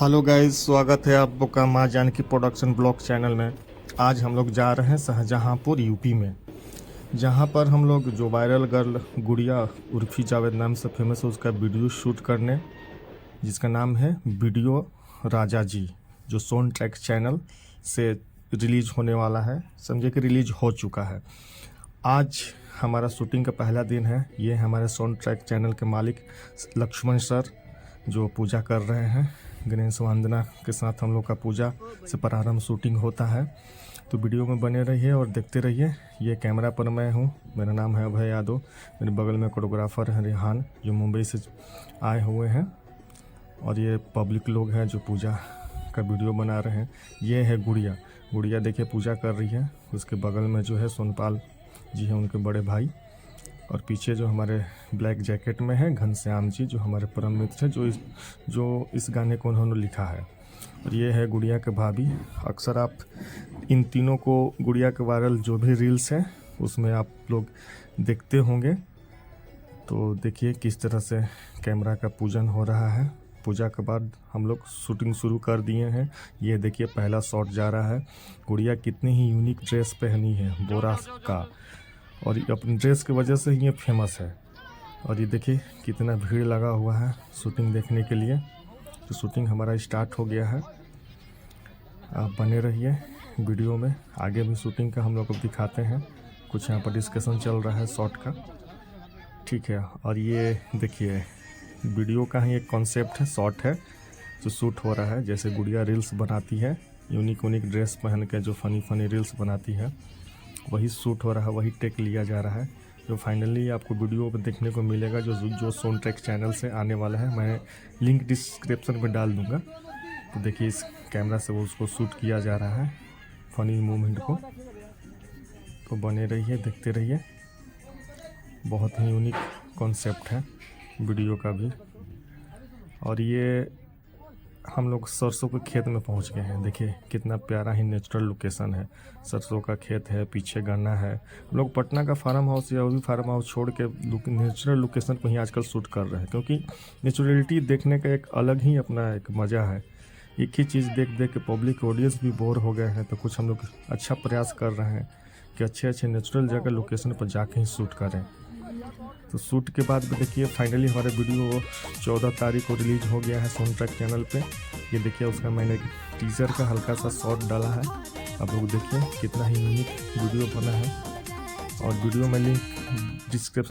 Hello guys, स्वागत है आप लोग का माँ जानकी प्रोडक्शन ब्लॉग चैनल में। आज हम लोग जा रहे हैं शाहजहाँपुर यूपी में, जहाँ पर हम लोग जो वायरल गर्ल गुड़िया उर्फी जावेद नाम से फेमस है उसका वीडियो शूट करने, जिसका नाम है वीडियो राजा जी, जो सोन ट्रैक चैनल से रिलीज होने वाला है। समझे कि रिलीज हो चुका है। आज हमारा शूटिंग का पहला दिन है। ये हमारे सोन ट्रैक चैनल के मालिक लक्ष्मण सर जो पूजा कर रहे हैं। गणेश वंदना के साथ हम लोग का पूजा से प्रारंभ शूटिंग होता है। तो वीडियो में बने रहिए और देखते रहिए। ये कैमरा पर मैं हूँ, मेरा नाम है अभय यादव। मेरे बगल में कोरियोग्राफर है रेहान, जो मुंबई से आए हुए हैं। और ये पब्लिक लोग हैं जो पूजा का वीडियो बना रहे हैं। ये है गुड़िया। गुड़िया देखिए पूजा कर रही है। उसके बगल में जो है सोनपाल जी हैं, उनके बड़े भाई। और पीछे जो हमारे ब्लैक जैकेट में है घनश्याम जी, जो हमारे परम मित्र हैं, जो इस गाने को उन्होंने लिखा है। और ये है गुड़िया के भाभी। अक्सर आप इन तीनों को गुड़िया के वायरल जो भी रील्स हैं उसमें आप लोग देखते होंगे। तो देखिए किस तरह से कैमरा का पूजन हो रहा है। पूजा के बाद हम लोग शूटिंग शुरू कर दिए हैं। ये देखिए पहला शॉट जा रहा है। गुड़िया कितनी ही यूनिक ड्रेस पहनी है, बोरा का, और अपनी ड्रेस की वजह से ही ये फेमस है। और ये देखिए कितना भीड़ लगा हुआ है शूटिंग देखने के लिए। तो शूटिंग हमारा स्टार्ट हो गया है। आप बने रहिए वीडियो में, आगे भी शूटिंग का हम लोग को दिखाते हैं। कुछ यहाँ पर डिस्कशन चल रहा है शॉट का, ठीक है। और ये देखिए वीडियो का ही एक कॉन्सेप्ट है, शॉट है जो शूट हो रहा है। जैसे गुड़िया रील्स बनाती है, यूनिक ड्रेस पहन के जो फनी रील्स बनाती है, वही शूट हो रहा है, वही टेक लिया जा रहा है। जो फाइनली आपको वीडियो पर देखने को मिलेगा जो सोन ट्रैक चैनल से आने वाला है। मैं लिंक डिस्क्रिप्शन में डाल दूंगा। तो देखिए इस कैमरा से वो उसको शूट किया जा रहा है, फनी मोमेंट को। तो बने रहिए, देखते रहिए। बहुत ही यूनिक कॉन्सेप्ट है वीडियो का भी। और ये हम लोग सरसों के खेत में पहुंच गए हैं। देखिए कितना प्यारा ही नेचुरल लोकेशन है। सरसों का खेत है, पीछे गन्ना है। हम लोग पटना का फार्म हाउस या वो भी फार्म हाउस छोड़ के नेचुरल लोकेशन पर ही आजकल शूट कर रहे हैं, क्योंकि नेचुरलिटी देखने का एक अलग ही अपना एक मज़ा है। एक ही चीज़ देख देख के पब्लिक ऑडियंस भी बोर हो गए हैं। तो कुछ हम लोग अच्छा प्रयास कर रहे हैं कि अच्छे नेचुरल जगह लोकेशन पर जाके ही शूट करें। तो शूट के बाद भी देखिए फाइनली हमारा वीडियो 14 तारीख को रिलीज हो गया है सोन ट्रैक चैनल पे। ये देखिए उसका मैंने टीजर का हल्का सा शॉट डाला है। आप लोग देखिए कितना ही यूनिक वीडियो बना है। और वीडियो में लिंक डिस्क्रिप्शन